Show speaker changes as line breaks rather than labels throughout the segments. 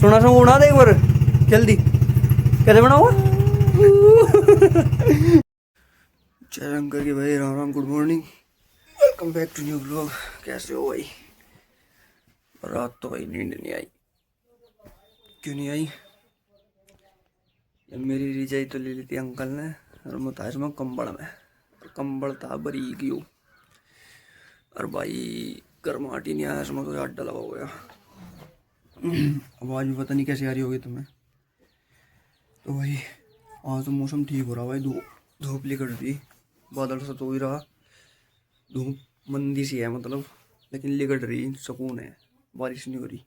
सोना सो बना दे एक बार जल्दी। कैसे बनाओ? जय शंकर के भाई, Ram Ram, good morning, welcome back to new blog. कैसे हो भाई? रात तो भाई नींद नहीं आई। क्यों नहीं आई? मेरी रिजाई तो ले ली थी अंकल ने और मुताज में कंबल में, कंबल था बरी क्यों। और भाई गर्माहट ही नहीं आया, इसमें तो अड्डा लगा हो गया। आवाज़ भी पता नहीं कैसी आ रही होगी तुम्हें। तो भाई आज तो मौसम ठीक हो रहा भाई, धूप निकल रही, बादल सा तो ही रहा, धूप मंदी सी है मतलब, लेकिन लिकट रही, सुकून है, बारिश नहीं हो रही।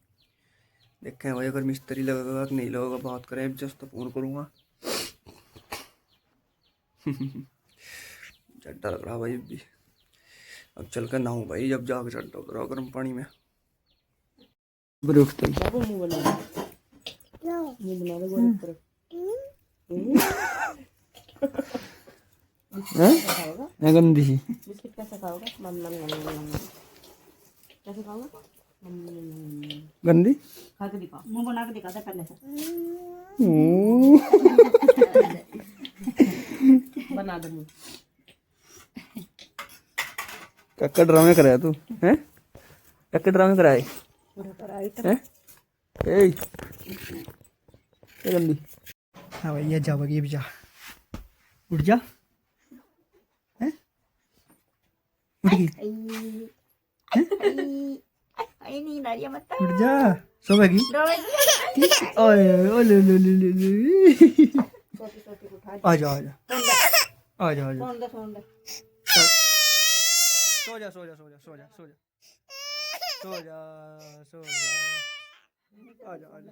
देखें भाई अगर मिस्त्री लगेगा कि नहीं लगेगा, बात करें जस्ट तो फ़ोन करूँगा। चड्डा लग रहा भाई अभी। अब चल कर नहाऊँ भाई, जब जाके चड्डा उतरा गर्म पानी में। उठते ही गंदी सी
बिस्किट कैसे खाओगे? कैसे खाओगे?
गंदी
खा के दिखाओ, मुंह बना के दिखाते पहले से। बना दो मुंह।
कक्का ड्रामे कराया तू हैं? कक्का ड्रामे कराए हैं? ए गंदी। हाँ भैया जा बगी भी जा, उठ जा हैं? उठ गई
नहीं नारिया मत
उठ जा, सो गई। ओए ओ ले ले ले ले ले। आ जा आ जा आ जा आ जा, सो जा सो जा सो जा सो जा सो जा सो जा सो जा, आ जा आ जा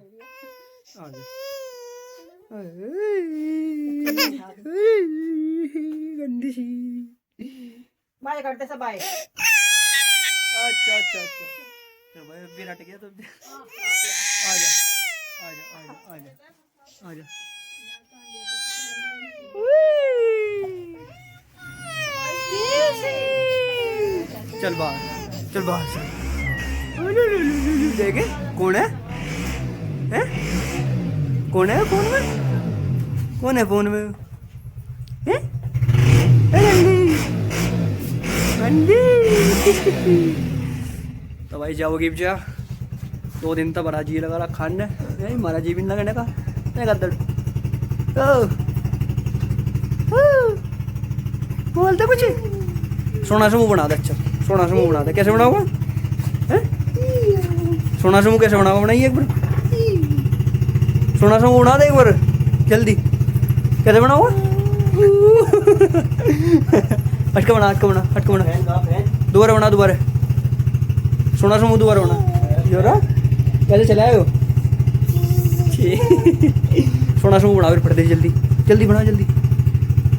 आ जा। गंदी सी
बाय करते सब बाय।
अच्छा अच्छा अच्छा, तो भाई फिर हट गया तो आ जा आ जा आ जा आ जा आ जा। चल बाहर चल बाहर चल। देखे कौन है? हैं? कौन है फोन में? कौन है फोन में? हैं? तो भाई जाओगी जा, 2 दिन तक बड़ा जी लगा रहा खाने, नहीं हमारा जी भी नहीं लगने का बोलते कुछ। सोना समूह बना दे, अच्छा सोना समूह बना दे। कैसे बनाओगा? सोना समूह कैसे बनाओगा? बनाइए एक बार, सोना समूह बना दे एक बार जल्दी। कैसे बनाओगा? हटका बना हटका बना हटका बना, दोबारा बना, दोबारा सोना समूह दोबारा बना। जोरा कैसे चलाए हो? सोना समूह बना, फिर पढ़ दे जल्दी जल्दी बना जल्दी।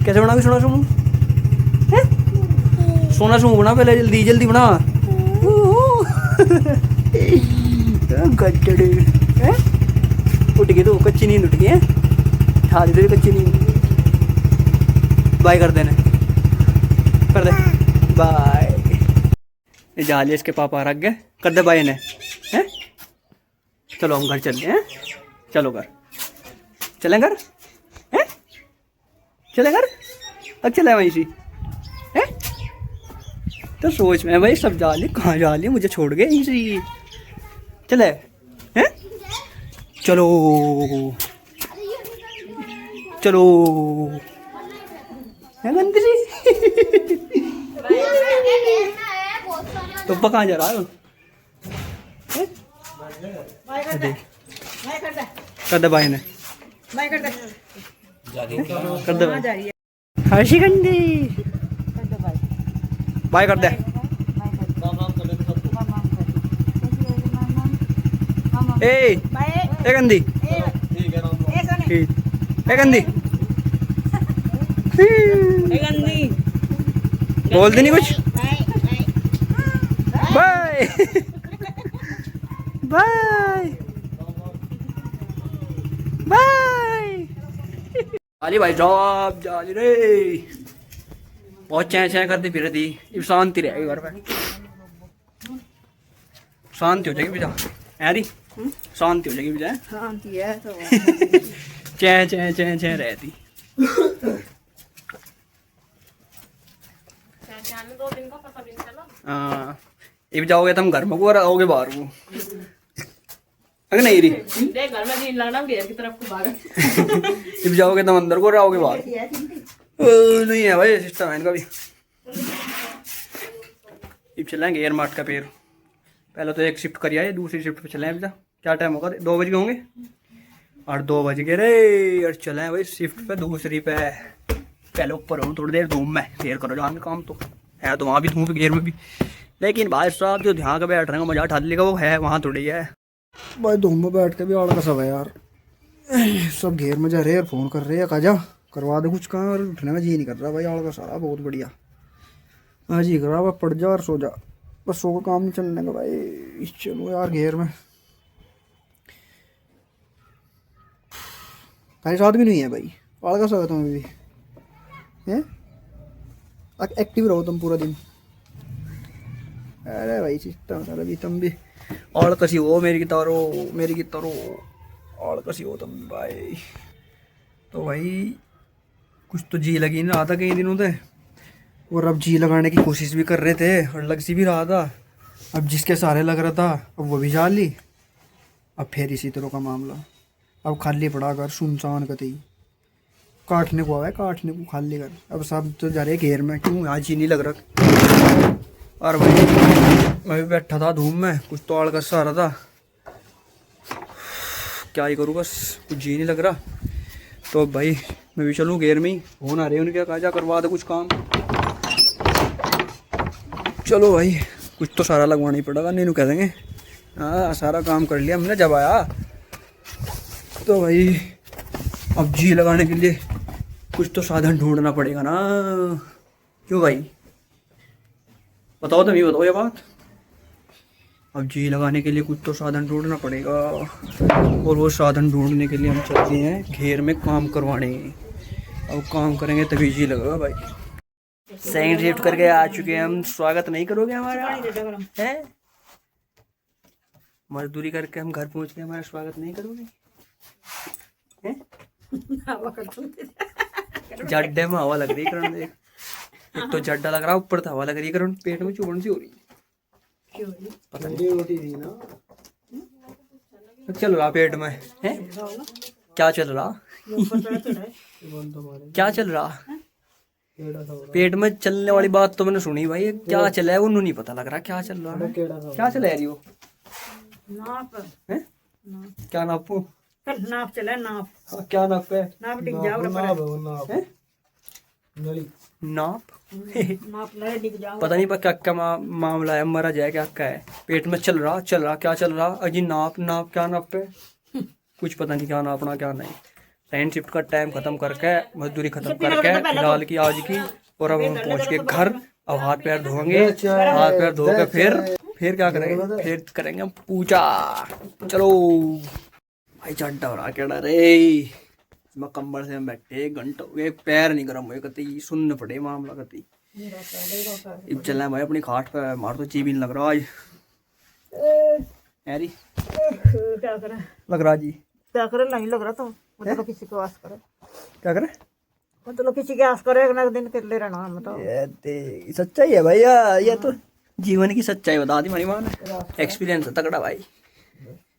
कैसे बनाओगे सोना समूह? सोना समूह बना पहले, जल्दी जल्दी बना। उठ गई तो कच्ची नींद उठ गई है, हाँ इधर कच्ची नींद। बाय कर देना, कर दे बाय। जालिए इसके पापा रख गए, कर दे बाय ने हैं। चलो हम घर चलते हैं, चलो घर चलें, घर हैं चले घर। अब चले वहीं से हैं? तो सोच में भाई सब जा लिए, कहाँ जा लिए, मुझे छोड़ गए यहीं से। चले हैं? चलो चलो है गंदी सी। तो कहाँ जा रहा है? कर दे भाई ने, कर दे भाई। हर्षी गंदी बाय कर दे। ए गंदी, ए गंदी बोलती नहीं कुछ। Bye bye bye. जाली भाई साहब जाली रे, बहुत चैन चैन करती फिर थी। अब शांति रहेगी घर पे, शांति हो जाएगी बेटा। है री शांति हो जाएगी बजाय
शांति है तो
चै चै चै चै रहती। हाँ अब जाओगे तुम घर में को आओगे बाहर को अगर नहीं रही
घर में नहीं लाना घेर की तरफ को भागा।
अब जाओगे तुम अंदर को आओगे बाहर नहीं है भाई सिस्टम है इनका भी। अब चलेंगे एयर मार्ट का पेड़ पहले तो एक शिफ्ट करिए है दूसरी शिफ्ट पे चले हैं। क्या टाइम होगा 2 बज गए होंगे और 2 बज गए रे और चले हैं भाई शिफ्ट पे दूसरी पे। पहले ऊपर हूँ थोड़ी देर धूम में फिर करो जाने काम तो है तो वहाँ भी धूप घेर में भी लेकिन भाई साहब जो ध्यान का बैठ रहे हैं मजा उठा लेगा वो है वहाँ थोड़ी है भाई धूम में बैठ के भी आड़ का सब है यार। सब घेर में जा रहे हैं फ़ोन कर रहे हैं काजा करवा दे कुछ काम और उठने का जी नहीं कर रहा भाई आड़ का सारा बहुत बढ़िया हाँ जी करा हुआ पड़ जा और सो जा बस सो का काम नहीं चलने का भाई। चलो यार घेर में तारी साथ भी नहीं है भाई आड़ का सा तुम भी हैं एक्टिव रहो तुम पूरा दिन। अरे भाई सिस्टम सारा भी तुम भी और कसी हो मेरी की तारो और कसी हो तुम भाई। तो भाई कुछ तो जी लगी नहीं रहा था कई दिनों से और अब जी लगाने की कोशिश भी कर रहे थे और लग सी भी रहा था। अब जिसके सहारे लग रहा था अब वो भी जान ली। अब फिर इसी तरह का मामला अब खाली पड़ा कर सुनसान कतई काटने को आया काटने को खाली कर। अब सब तो जा रहे घेर में क्यों आज जी नहीं लग रहा। और भाई मैं भी बैठा था धूम में कुछ तो आड़ का सहारा था क्या ही करूँ बस कुछ जी नहीं लग रहा। तो भाई मैं भी चलूँ घेर में ही फोन आ रहे उनके काजा करवा दे कुछ काम। चलो भाई कुछ तो सारा लगवाना ही पड़ेगा नहीं कह देंगे हाँ सारा काम कर लिया हमने जब आया। तो भाई अब जी लगाने के लिए कुछ तो साधन ढूंढना पड़ेगा ना क्यों भाई बताओ तुम ही बताओ ये बात। अब जी लगाने के लिए कुछ तो साधन ढूंढना पड़ेगा और वो साधन ढूंढने के लिए हम चलते हैं घेर में काम करवाने। अब काम करेंगे तभी जी लगेगा भाई। सेकंड शिफ्ट करके आ चुके हैं हम स्वागत नहीं करोगे हमारा है मजदूरी करके हम घर पहुंच के हमारा स्वागत नहीं करोगे हैं? जड्डे में हवा लग रही है करण देख एक तो जड्डा लग रहा है ऊपर तो हवा लग रही है करण पेट में चुभन सी हो रही पता नहीं होती थी ना चल रहा पेट में है क्या चल रहा क्या चल रहा पेट में चलने वाली बात तो मैंने सुनी भाई क्या चला है वो नहीं पता लग रहा क्या चल रहा है क्या चला रही हो
नाप
है क्या नापू
नाप चला नाप
हाँ, क्या नाप है
नाप डिग जाओ
नाप
नाप ले डिग जाओ
पता नहीं पर क्या क्या मामला है मरा जाए क्या क्या है पेट में चल रहा क्या चल रहा अजी नाप क्या नाप है कुछ पता नहीं क्या नापना क्या नहीं। सेकंड शिफ्ट का टाइम खत्म करके मजदूरी खत्म करके फिलहाल की आज की और अब हम पहुंच के घर अब हाथ पैर धोएंगे हाथ पैर धो के फिर क्या करेंगे फिर करेंगे हम पूजा। चलो भाई चड्डा हो रहा क्या रे मैं कंबल से हम बैठे घंटों एक पैर नहीं गर्म हुए कती सुनने पड़े मामला कती। अब चलना भाई अपनी खाट पे मार तो जी भी नहीं लग रहा आज हैरी
क्या करे
लग रहा जी
क्या करे नहीं लग रहा तो मतलब किसी को आस करे
क्या करे
मतलब किसी के आस करे एक दिन कर ले रहना हम तो
ये सच्चाई है भैया ये तो जीवन की सच्चाई बता दी हमारी माँ ने एक्सपीरियंस है तगड़ा भाई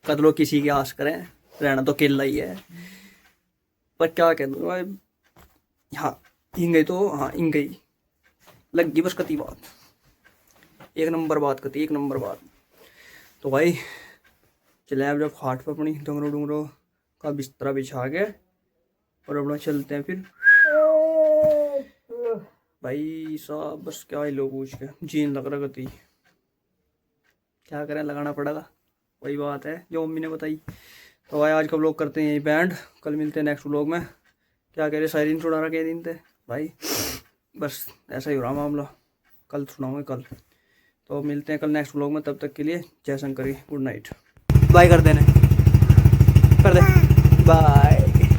कद लोग किसी की आस करें रहना तो किला ही है पर क्या कह दूँ भाई हाँ इंगई तो हाँ इंगई लग गई बस कती बात एक नंबर बात कती एक नंबर बात। तो भाई चले अब जब खाट पर अपनी डूंगरों का बिस्तरा बिछा के और अपना चलते हैं फिर भाई साहब बस क्या ही लोग पूछ के जीन लग रहा कती क्या करें लगाना पड़ेगा वही बात है जो मम्मी ने बताई। तो भाई आज का व्लॉग करते हैं यही बैंड कल मिलते हैं नेक्स्ट व्लॉग में। क्या कह रहे शायरीन सुना रहा के दिन थे भाई बस ऐसा ही हो रहा मामला कल सुनाऊंगे कल। तो मिलते हैं कल नेक्स्ट व्लॉग में तब तक के लिए जय शंकरी गुड नाइट बाय कर देने कर दे बाय।